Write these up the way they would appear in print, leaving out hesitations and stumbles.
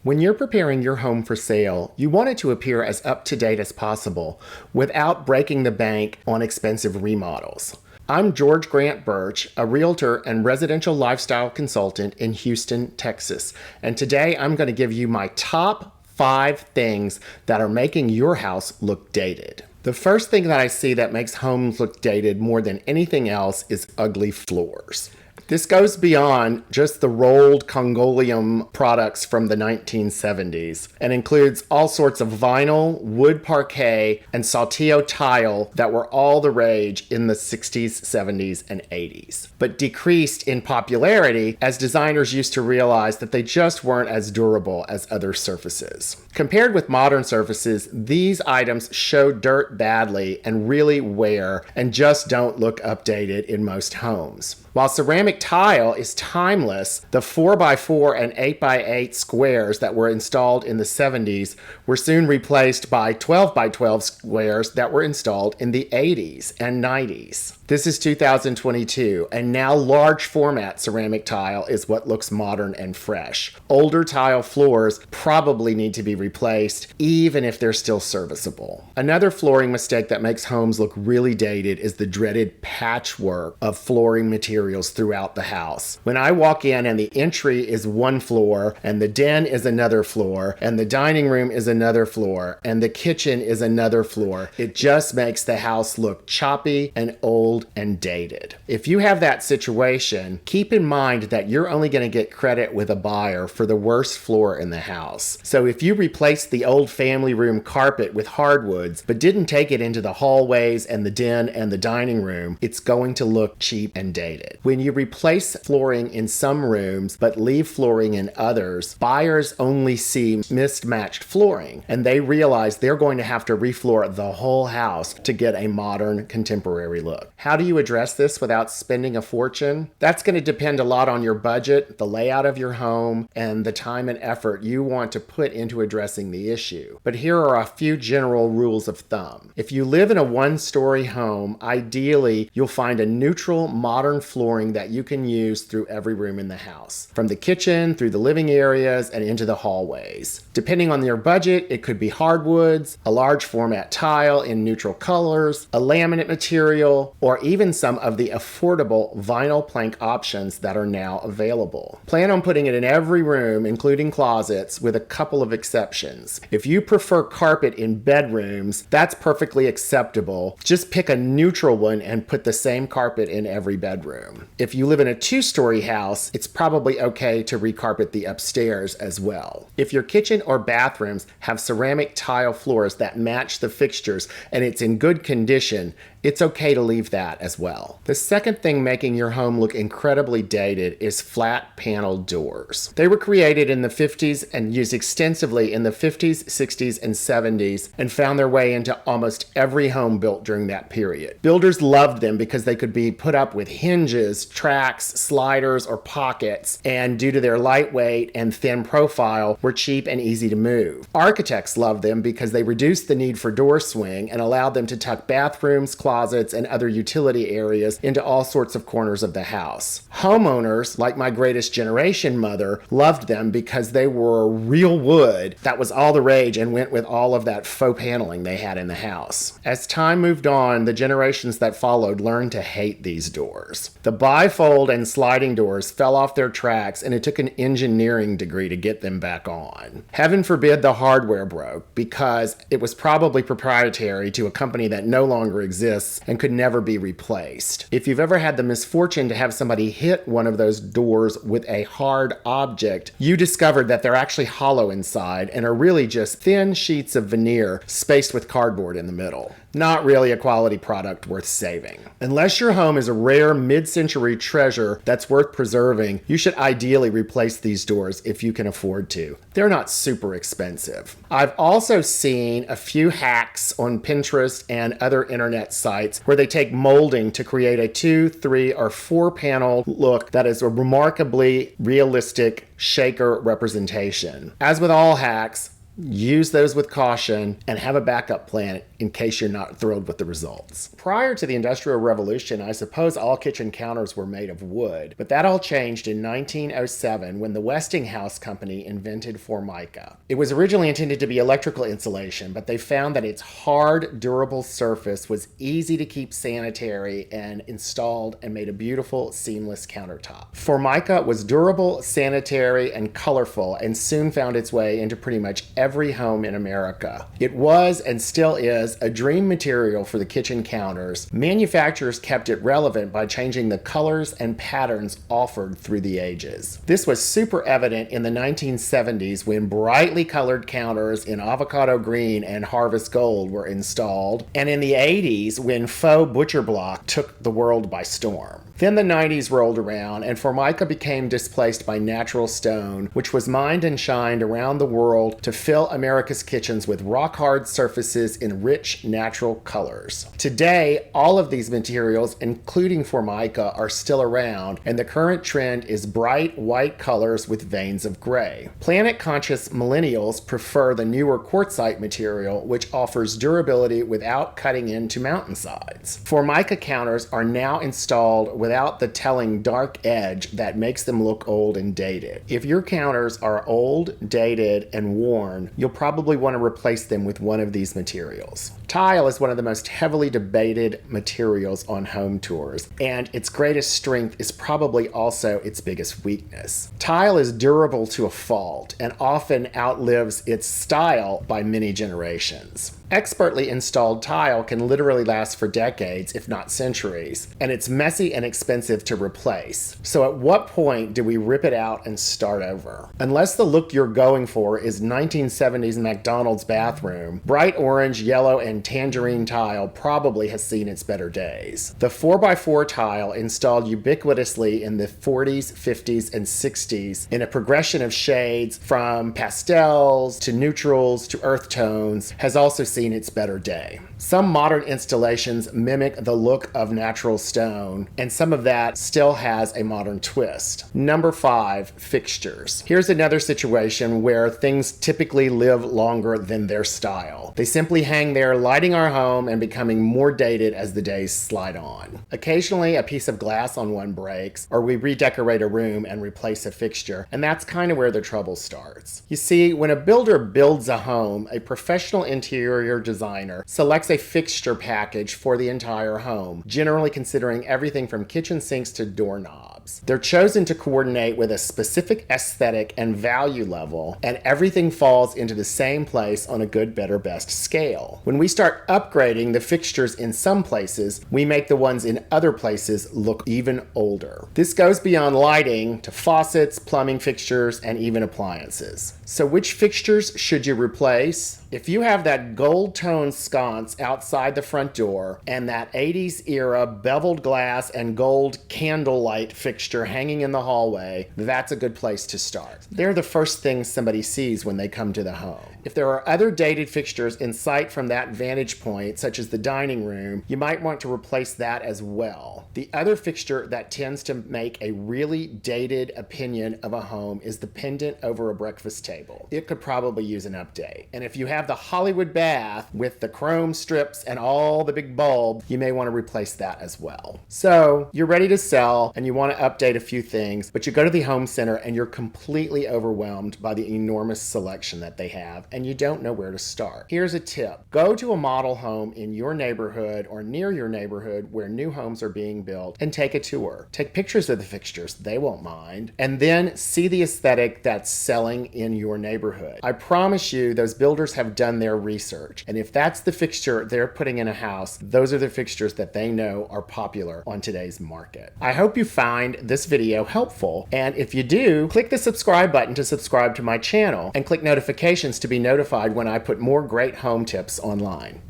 When you're preparing your home for sale, you want it to appear as up-to-date as possible without breaking the bank on expensive remodels. I'm George Grant Birch, a realtor and residential lifestyle consultant in Houston, Texas, and today I'm going to give you my top 5 things that are making your house look dated. The first thing that I see that makes homes look dated more than anything else is ugly floors. This goes beyond just the rolled Congolium products from the 1970s and includes all sorts of vinyl, wood parquet, and saltillo tile that were all the rage in the 60s, 70s, and 80s, but decreased in popularity as designers used to realize that they just weren't as durable as other surfaces. Compared with modern surfaces, these items show dirt badly and really wear and just don't look updated in most homes. While ceramic tile is timeless, the 4x4 and 8x8 squares that were installed in the 70s were soon replaced by 12x12 squares that were installed in the 80s and 90s. This is 2022, and now large format ceramic tile is what looks modern and fresh. Older tile floors probably need to be replaced, even if they're still serviceable. Another flooring mistake that makes homes look really dated is the dreaded patchwork of flooring materials throughout the house. When I walk in and the entry is one floor, and the den is another floor, and the dining room is another floor, and the kitchen is another floor, it just makes the house look choppy and old and dated. If you have that situation, keep in mind that you're only going to get credit with a buyer for the worst floor in the house. So if you replace the old family room carpet with hardwoods, but didn't take it into the hallways and the den and the dining room, it's going to look cheap and dated. When you replace flooring in some rooms, but leave flooring in others, buyers only see mismatched flooring, and they realize they're going to have to refloor the whole house to get a modern, contemporary look. How do you address this without spending a fortune? That's going to depend a lot on your budget, the layout of your home, and the time and effort you want to put into addressing the issue. But here are a few general rules of thumb. If you live in a one-story home, ideally you'll find a neutral, modern flooring that you can use through every room in the house, from the kitchen through the living areas and into the hallways. Depending on your budget, it could be hardwoods, a large format tile in neutral colors, a laminate material, or even some of the affordable vinyl plank options that are now available. Plan on putting it in every room, including closets, with a couple of exceptions. If you prefer carpet in bedrooms, that's perfectly acceptable. Just pick a neutral one and put the same carpet in every bedroom. If you live in a 2-story house, it's probably okay to recarpet the upstairs as well. If your kitchen or bathrooms have ceramic tile floors that match the fixtures and it's in good condition, it's okay to leave that as well. The second thing making your home look incredibly dated is flat panel doors. They were created in the 50s and used extensively in the 50s, 60s, and 70s and found their way into almost every home built during that period. Builders loved them because they could be put up with hinges, tracks, sliders, or pockets, and due to their lightweight and thin profile, were cheap and easy to move. Architects loved them because they reduced the need for door swing and allowed them to tuck bathrooms, closets, and other utility areas into all sorts of corners of the house. Homeowners, like my greatest generation mother, loved them because they were real wood that was all the rage and went with all of that faux paneling they had in the house. As time moved on, the generations that followed learned to hate these doors. The bifold and sliding doors fell off their tracks, and it took an engineering degree to get them back on. Heaven forbid the hardware broke, because it was probably proprietary to a company that no longer exists and could never be replaced. If you've ever had the misfortune to have somebody hit one of those doors with a hard object, you discovered that they're actually hollow inside and are really just thin sheets of veneer spaced with cardboard in the middle. Not really a quality product worth saving. Unless your home is a rare mid-century treasure that's worth preserving, you should ideally replace these doors if you can afford to. They're not super expensive. I've also seen a few hacks on Pinterest and other internet sites where they take molding to create a 2, 3, or 4 panel look that is a remarkably realistic shaker representation. As with all hacks, Use those with caution and have a backup plan in case you're not thrilled with the results. Prior to the Industrial Revolution, I suppose all kitchen counters were made of wood, but that all changed in 1907 when the Westinghouse Company invented Formica. It was originally intended to be electrical insulation, but they found that its hard, durable surface was easy to keep sanitary and installed and made a beautiful, seamless countertop. Formica was durable, sanitary, and colorful, and soon found its way into pretty much every home in America. It was, and still is, a dream material for the kitchen counters. Manufacturers kept it relevant by changing the colors and patterns offered through the ages. This was super evident in the 1970s when brightly colored counters in avocado green and harvest gold were installed, and in the 80s when faux butcher block took the world by storm. Then the 90s rolled around and Formica became displaced by natural stone, which was mined and shined around the world to fill America's kitchens with rock-hard surfaces in rich, natural colors. Today, all of these materials, including Formica, are still around, and the current trend is bright white colors with veins of gray. Planet-conscious millennials prefer the newer quartzite material, which offers durability without cutting into mountainsides. Formica counters are now installed without the telling dark edge that makes them look old and dated. If your counters are old, dated, and worn, you'll probably want to replace them with one of these materials. Tile is one of the most heavily debated materials on home tours, and its greatest strength is probably also its biggest weakness. Tile is durable to a fault and often outlives its style by many generations. Expertly installed tile can literally last for decades, if not centuries, and it's messy and expensive to replace. So at what point do we rip it out and start over? Unless the look you're going for is 1970s McDonald's bathroom, bright orange, yellow, and tangerine tile probably has seen its better days. The 4x4 tile installed ubiquitously in the 40s, 50s, and 60s in a progression of shades from pastels to neutrals to earth tones has also seen its better day. Some modern installations mimic the look of natural stone, and some of that still has a modern twist. Number 5, fixtures. Here's another situation where things typically live longer than their style. They simply hang there, lighting our home and becoming more dated as the days slide on. Occasionally, a piece of glass on one breaks, or we redecorate a room and replace a fixture, and that's kind of where the trouble starts. You see, when a builder builds a home, a professional interior designer selects a fixture package for the entire home, generally considering everything from kitchen sinks to doorknobs. They're chosen to coordinate with a specific aesthetic and value level, and everything falls into the same place on a good, better, best scale. When we start upgrading the fixtures in some places, we make the ones in other places look even older. This goes beyond lighting to faucets, plumbing fixtures, and even appliances. So which fixtures should you replace? If you have that gold-toned sconce outside the front door and that 80s era beveled glass and gold candlelight fixture hanging in the hallway, that's a good place to start. They're the first things somebody sees when they come to the home. If there are other dated fixtures in sight from that vantage point, such as the dining room, you might want to replace that as well. The other fixture that tends to make a really dated opinion of a home is the pendant over a breakfast table. It could probably use an update. And if you have the Hollywood bath with the chrome strips and all the big bulb, you may want to replace that as well. So you're ready to sell and you want to update a few things, but you go to the home center and you're completely overwhelmed by the enormous selection that they have and you don't know where to start. Here's a tip. Go to a model home in your neighborhood or near your neighborhood where new homes are being built and take a tour. Take pictures of the fixtures, they won't mind, and then see the aesthetic that's selling in your neighborhood. I promise you those builders have done their research, and if that's the fixture they're putting in a house, those are the fixtures that they know are popular on today's market. I hope you find this video helpful, and if you do, click the subscribe button to subscribe to my channel and click notifications to be notified when I put more great home tips online.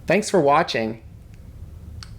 Thanks for watching.